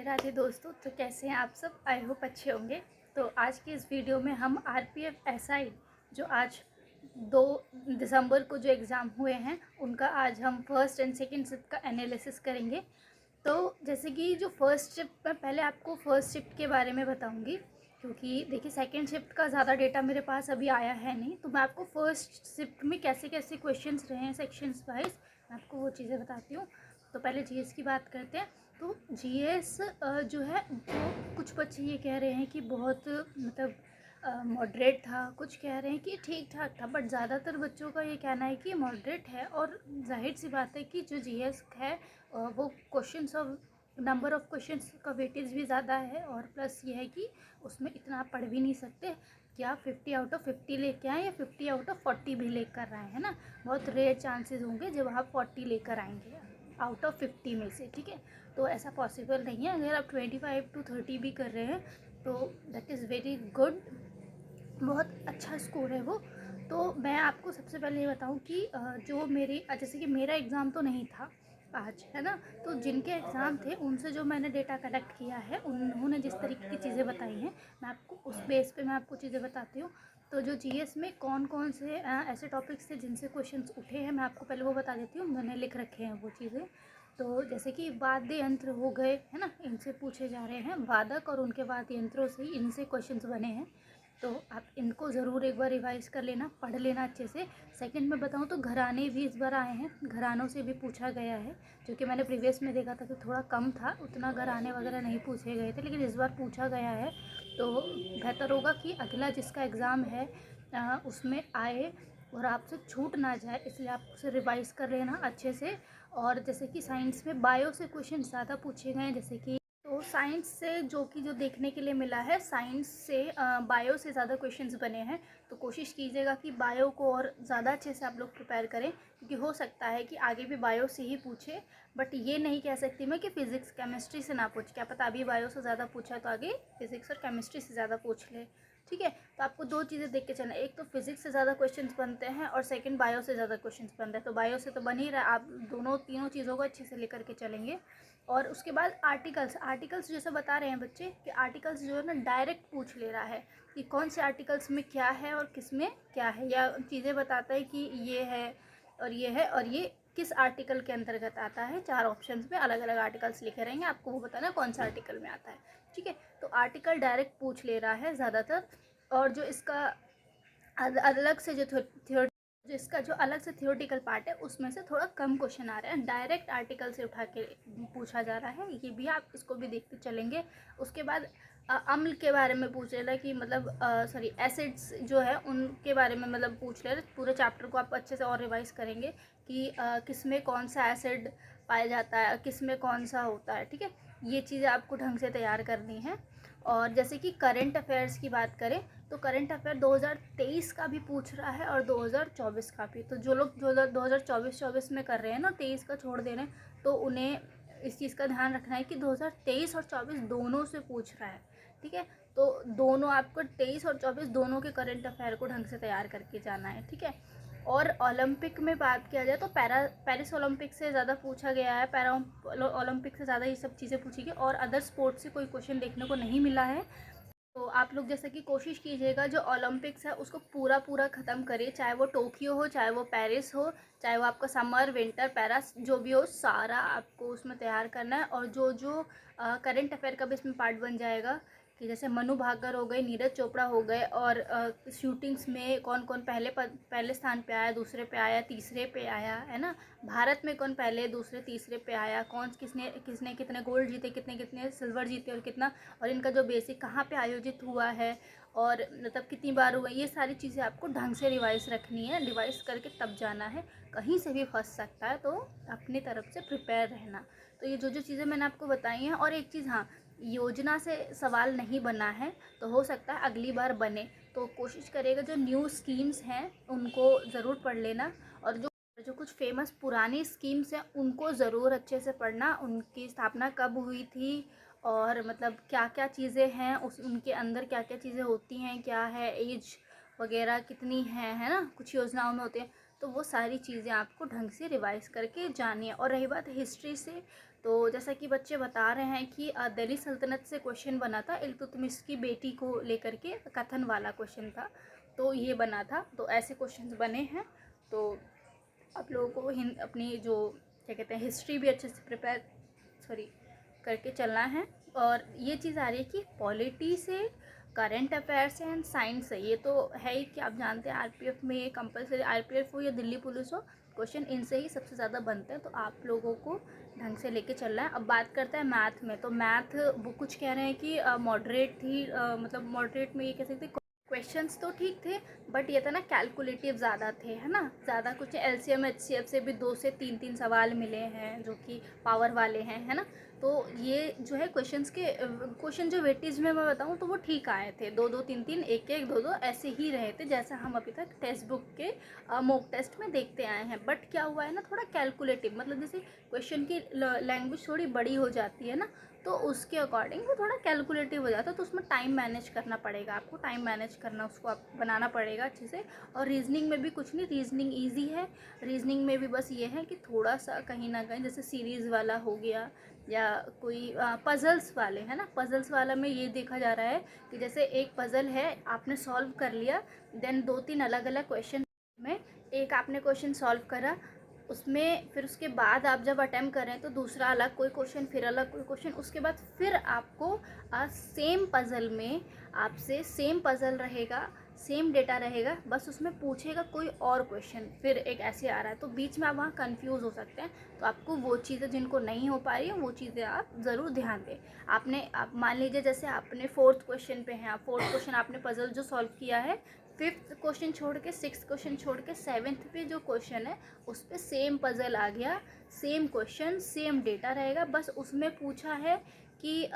राधे राधे दोस्तों। तो कैसे हैं आप सब? आई होप अच्छे होंगे। तो आज की इस वीडियो में हम आरपीएफ एसआई जो आज 2 दिसंबर को जो एग्ज़ाम हुए हैं उनका आज हम फर्स्ट एंड सेकंड शिफ्ट का एनालिसिस करेंगे। तो जैसे कि जो फर्स्ट शिफ्ट, मैं पहले आपको फर्स्ट शिफ्ट के बारे में बताऊंगी क्योंकि देखिए सेकंड शिफ्ट का ज़्यादा डेटा मेरे पास अभी आया है नहीं। तो मैं आपको फर्स्ट शिफ्ट में कैसे कैसे क्वेश्चंस रहे हैं सेक्शंस वाइज, मैं आपको वो चीज़ें बताती हूँ। तो पहले जीएस की बात करते हैं। तो जीएस जो है वो कुछ बच्चे ये कह रहे हैं कि बहुत मतलब मॉडरेट था, कुछ कह रहे हैं कि ठीक ठाक था, बट ज़्यादातर बच्चों का ये कहना है कि मॉडरेट है। और जाहिर सी बात है कि जो जीएस है वो questions of number of questions का वेटेज भी ज़्यादा है, और प्लस ये है कि उसमें इतना आप पढ़ भी नहीं सकते कि आप 50 आउट ऑफ 50 लेके आएँ या 50 आउट ऑफ 40 भी लेकर आए, है ना। बहुत रेयर चांसेस होंगे जब आप 40 लेकर आएंगे आउट ऑफ 50 में से, ठीक है। तो ऐसा पॉसिबल नहीं है। अगर आप 25 to 30 भी कर रहे हैं तो दैट इज़ वेरी गुड, बहुत अच्छा स्कोर है वो। तो मैं आपको सबसे पहले ये बताऊं कि जो मेरी जैसे कि मेरा एग्ज़ाम तो नहीं था आज, है ना। तो जिनके एग्ज़ाम थे उनसे जो मैंने डेटा कलेक्ट किया है, उन्होंने जिस तरीके की चीज़ें बताई हैं, मैं आपको उस बेस पे मैं आपको चीज़ें बताती हूँ। तो जो जीएस में कौन कौन से ऐसे टॉपिक्स थे जिनसे क्वेश्चंस उठे हैं, मैं आपको पहले वो बता देती हूँ। मैंने लिख रखे हैं वो चीज़ें। तो जैसे कि वाद्य यंत्र हो गए, है ना, इनसे पूछे जा रहे हैं। वादक और उनके वाद्य यंत्रों से ही इनसे क्वेश्चंस बने हैं। तो आप इनको ज़रूर एक बार रिवाइज़ कर लेना, पढ़ लेना अच्छे से। सेकंड में बताऊँ तो घराने भी इस बार आए हैं, घरानों से भी पूछा गया है। जो कि मैंने प्रीवियस में देखा था कि थोड़ा कम था, उतना घराने वगैरह नहीं पूछे गए थे, लेकिन इस बार पूछा गया है। तो बेहतर होगा कि अगला जिसका एग्ज़ाम है उसमें आए और आपसे छूट ना जाए, इसलिए आप उसे रिवाइज़ कर लेना अच्छे से। और जैसे कि साइंस में बायो से क्वेश्चन ज़्यादा पूछे गए हैं, जैसे कि तो साइंस से जो देखने के लिए मिला है, साइंस से बायो से ज़्यादा क्वेश्चंस बने हैं। तो कोशिश कीजिएगा कि बायो को और ज़्यादा अच्छे से आप लोग प्रिपेयर करें, क्योंकि हो सकता है कि आगे भी बायो से ही पूछे। बट ये नहीं कह सकती मैं कि फ़िज़िक्स केमिस्ट्री से ना पूछ, क्या पता अभी बायो से ज़्यादा पूछा तो आगे फिज़िक्स और केमिस्ट्री से ज़्यादा पूछ ले, ठीक है। तो आपको 2 चीज़ें देख के चलना, एक तो फिज़िक्स से ज़्यादा क्वेश्चंस बनते हैं और सेकंड बायो से ज़्यादा क्वेश्चंस बनते हैं। तो बायो से तो बन ही रहा, आप दोनों तीनों चीज़ों को अच्छे से लेकर के चलेंगे। और उसके बाद आर्टिकल्स जैसे बता रहे हैं बच्चे कि आर्टिकल्स जो है ना डायरेक्ट पूछ ले रहा है कि कौन से आर्टिकल्स में क्या है और किस में क्या है, या चीज़ें बताता है कि ये है और ये है और ये किस आर्टिकल के अंतर्गत आता है। 4 ऑप्शंस में अलग अलग आर्टिकल्स लिखे रहेंगे, आपको वो बताना कौन सा आर्टिकल में आता है, ठीक है। तो आर्टिकल डायरेक्ट पूछ ले रहा है ज़्यादातर। और जो इसका अलग से जो इसका जो अलग से थियोरेटिकल पार्ट है उसमें से थोड़ा कम क्वेश्चन आ रहे हैं, डायरेक्ट आर्टिकल से उठा के पूछा जा रहा है। ये भी आप इसको भी देखते चलेंगे। उसके बाद अम्ल के बारे में पूछ रहे कि मतलब सॉरी एसिड्स जो है उनके बारे में मतलब पूछ ले रहे। पूरे चैप्टर को आप अच्छे से और रिवाइज करेंगे कि किस में कौन सा एसिड पाया जाता है, किस में कौन सा होता है, ठीक है। ये चीज़ें आपको ढंग से तैयार करनी है। और जैसे कि करंट अफेयर्स की बात करें तो करंट अफेयर 2023 का भी पूछ रहा है और 2024 का भी। तो जो लोग 2024 में कर रहे हैं ना, 23 का छोड़ दे रहे हैं, तो उन्हें इस चीज़ का ध्यान रखना है कि 2023 और 24 दोनों से पूछ रहा है, ठीक है। तो दोनों आपको 23 और 24 दोनों के करंट अफेयर को ढंग से तैयार करके जाना है, ठीक है। और ओलंपिक में बात किया जाए तो पेरिस ओलंपिक से ज़्यादा पूछा गया है, पैरा ओलंपिक से ज़्यादा ये सब चीज़ें पूछी गई, और अदर स्पोर्ट्स से कोई क्वेश्चन देखने को नहीं मिला है। तो आप लोग जैसे कि कोशिश कीजिएगा जो ओलंपिक्स है उसको पूरा ख़त्म करिए, चाहे वो टोक्यो हो, चाहे वो पेरिस हो, चाहे वो आपका समर विंटर पैरास जो भी हो, सारा आपको उसमें तैयार करना है। और जो करंट अफेयर का भी इसमें पार्ट बन जाएगा कि जैसे मनु भाकर हो गए, नीरज चोपड़ा हो गए, और शूटिंग्स में कौन कौन पहले स्थान पे आया, दूसरे पे आया, तीसरे पे आया, है ना। भारत में कौन पहले दूसरे तीसरे पे आया, कौन किसने कितने गोल्ड जीते, कितने कितने सिल्वर जीते, और कितना, और इनका जो बेसिक कहाँ पे आयोजित हुआ है, और मतलब कितनी बार हुआ, ये सारी चीज़ें आपको ढंग से रिवाइज रखनी है। रिवाइज करके तब जाना है, कहीं से भी फंस सकता है, तो अपनी तरफ से प्रिपेयर रहना। तो ये जो चीज़ें मैंने आपको बताई हैं। और एक चीज़, हाँ, योजना से सवाल नहीं बना है तो हो सकता है अगली बार बने, तो कोशिश करिएगा जो न्यू स्कीम्स हैं उनको ज़रूर पढ़ लेना। और जो कुछ फेमस पुरानी स्कीम्स हैं उनको ज़रूर अच्छे से पढ़ना, उनकी स्थापना कब हुई थी, और मतलब क्या क्या चीज़ें हैं उनके अंदर, क्या क्या चीज़ें होती हैं, क्या है एज वगैरह कितनी है ना, कुछ योजनाओं में होते हैं। तो वो सारी चीज़ें आपको ढंग से रिवाइज करके जानी है। और रही बात हिस्ट्री से, तो जैसा कि बच्चे बता रहे हैं कि दिल्ली सल्तनत से क्वेश्चन बना था, इल्तुतमिश की बेटी को लेकर के कथन वाला क्वेश्चन था, तो ये बना था। तो ऐसे क्वेश्चंस बने हैं। तो आप लोगों को अपनी जो क्या कहते हैं हिस्ट्री भी अच्छे से करके चलना है। और ये चीज़ आ रही है कि पॉलिटी से, करंट अफेयर्स से एंड साइंस से, ये तो है ही कि आप जानते हैं आरपीएफ में ये कंपलसरी, आरपीएफ हो या दिल्ली पुलिस हो, क्वेश्चन इनसे ही सबसे ज़्यादा बनते हैं। तो आप लोगों को ढंग से लेके चल रहा है। अब बात करते हैं मैथ में। तो मैथ वो कुछ कह रहे हैं कि मॉडरेट थी, मतलब मॉडरेट में ये कह सकते क्वेश्चंस तो ठीक थे, बट ये था ना कैलकुलेटिव ज़्यादा थे, है ना। ज़्यादा कुछ एलसीएम एचसीएफ से भी 2 से 3 सवाल मिले हैं जो कि पावर वाले हैं, है ना। तो ये जो है क्वेश्चन जो वेटेज में मैं बताऊँ तो वो ठीक आए थे, 2-2 3-3 1-1 2-2 ऐसे ही रहे थे, जैसा हम अभी तक टेक्स्ट बुक के मॉक टेस्ट में देखते आए हैं। बट क्या हुआ है ना, थोड़ा कैलकुलेटिव, मतलब जैसे क्वेश्चन की लैंग्वेज थोड़ी बड़ी हो जाती है ना, तो उसके अकॉर्डिंग वो थोड़ा कैलकुलेटिव हो जाता है। तो उसमें टाइम मैनेज करना पड़ेगा, आपको टाइम मैनेज करना, उसको आप बनाना पड़ेगा अच्छे से। और रीजनिंग में भी कुछ नहीं, रीजनिंग ईजी है। रीजनिंग में भी बस ये है कि थोड़ा सा कहीं ना कहीं जैसे सीरीज़ वाला हो गया या कोई पज़ल्स वाले, है ना। पज़ल्स वाला में ये देखा जा रहा है कि जैसे एक पज़ल है, आपने सॉल्व कर लिया, देन 2-3 अलग अलग क्वेश्चन में एक आपने क्वेश्चन सॉल्व करा, उसमें फिर उसके बाद आप जब अटेम्प्ट करें तो दूसरा अलग कोई क्वेश्चन, फिर अलग कोई क्वेश्चन, उसके बाद फिर आपको सेम पज़ल में आपसे सेम पज़ल रहेगा, सेम डेटा रहेगा, बस उसमें पूछेगा कोई और क्वेश्चन, फिर एक ऐसे आ रहा है। तो बीच में आप वहाँ कंफ्यूज हो सकते हैं। तो आपको वो चीज़ें जिनको नहीं हो पा रही हैं वो चीज़ें आप ज़रूर ध्यान दें। आप मान लीजिए जैसे आपने 4th क्वेश्चन पे हैं, आप 4th क्वेश्चन आपने पज़ल जो सॉल्व किया है, 5th क्वेश्चन छोड़ के, 6th क्वेश्चन छोड़ के 7th पे जो क्वेश्चन है उस पर सेम पज़ल आ गया, सेम क्वेश्चन, सेम डेटा रहेगा। बस उसमें पूछा है कि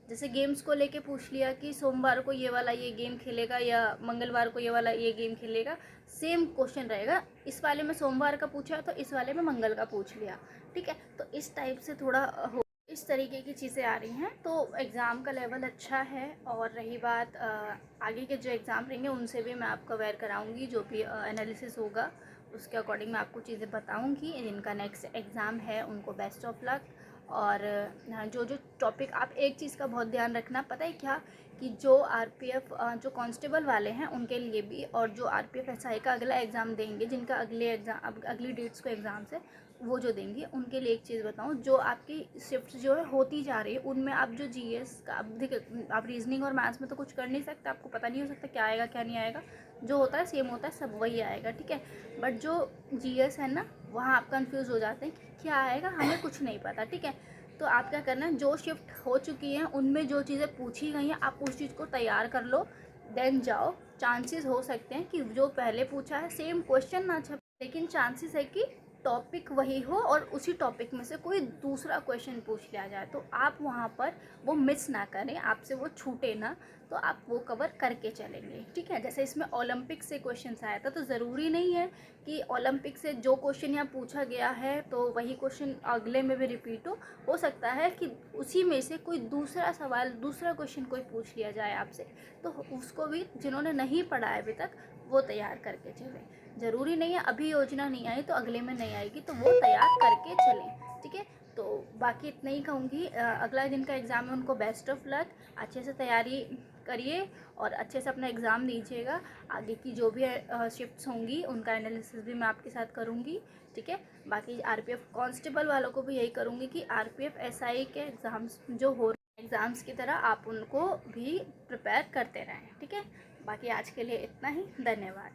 जैसे गेम्स को लेके पूछ लिया कि सोमवार को ये वाला ये गेम खेलेगा या मंगलवार को ये वाला ये गेम खेलेगा, सेम क्वेश्चन रहेगा। इस वाले में सोमवार का पूछा तो इस वाले में मंगल का पूछ लिया, ठीक है। तो इस टाइप से थोड़ा इस तरीके की चीज़ें आ रही हैं। तो एग्ज़ाम का लेवल अच्छा है। और रही बात आगे के जो एग्ज़ाम रहेंगे उनसे भी मैं आपको अवेयर कराऊंगी, जो भी एनालिसिस होगा उसके अकॉर्डिंग मैं आपको चीज़ें बताऊंगी। जिनका नेक्स्ट एग्ज़ाम है उनको बेस्ट ऑफ लक। और जो जो टॉपिक, आप एक चीज़ का बहुत ध्यान रखना, पता है क्या, कि जो आरपीएफ जो कांस्टेबल वाले हैं उनके लिए भी, और जो आरपीएफ एसआई का अगला एग्ज़ाम देंगे, जिनका अगली डेट्स को एग्ज़ाम्स है, वो जो देंगे उनके लिए एक चीज़ बताऊं, जो आपकी शिफ्ट जो है होती जा रही है उनमें आप जो जीएस का, आप देखिए आप रीजनिंग और मैथ्स में तो कुछ कर नहीं सकते, आपको पता नहीं हो सकता क्या आएगा क्या नहीं आएगा, जो होता है सेम होता है, सब वही आएगा, ठीक है। बट जो जीएस है ना, वहाँ आप कंफ्यूज हो जाते हैं कि क्या आएगा, हमें कुछ नहीं पता, ठीक है। तो आप क्या करना है, जो शिफ्ट हो चुकी हैं उनमें जो चीज़ें पूछी गई हैं आप उस चीज़ को तैयार कर लो, देन जाओ। चांसेस हो सकते हैं कि जो पहले पूछा है सेम क्वेश्चन ना छपे, लेकिन चांसेस है कि टॉपिक वही हो और उसी टॉपिक में से कोई दूसरा क्वेश्चन पूछ लिया जाए, तो आप वहाँ पर वो मिस ना करें, आपसे वो छूटे ना, तो आप वो कवर करके चलेंगे, ठीक है। जैसे इसमें ओलंपिक से क्वेश्चन आया था, तो ज़रूरी नहीं है कि ओलंपिक से जो क्वेश्चन यहाँ पूछा गया है तो वही क्वेश्चन अगले में भी रिपीट हो सकता है कि उसी में से कोई दूसरा सवाल, दूसरा क्वेश्चन कोई पूछ लिया जाए आपसे, तो उसको भी जिन्होंने नहीं पढ़ा है अभी तक वो तैयार करके चलें। ज़रूरी नहीं है अभी योजना नहीं आई तो अगले में नहीं आएगी, तो वो तैयार करके चलें, ठीक है। तो बाकी इतना ही कहूँगी। अगला दिन का एग्ज़ाम है उनको बेस्ट ऑफ लक, अच्छे से तैयारी करिए और अच्छे से अपना एग्ज़ाम दीजिएगा। आगे की जो भी शिफ्ट्स होंगी उनका एनालिसिस भी मैं आपके साथ करूँगी, ठीक है। बाकी आरपीएफ कांस्टेबल वालों को भी यही करूँगी कि आरपीएफ एसआई के एग्ज़ाम्स जो हो एग्ज़ाम्स की तरह आप उनको भी प्रिपेयर करते रहें, ठीक है। बाकी आज के लिए इतना ही, धन्यवाद।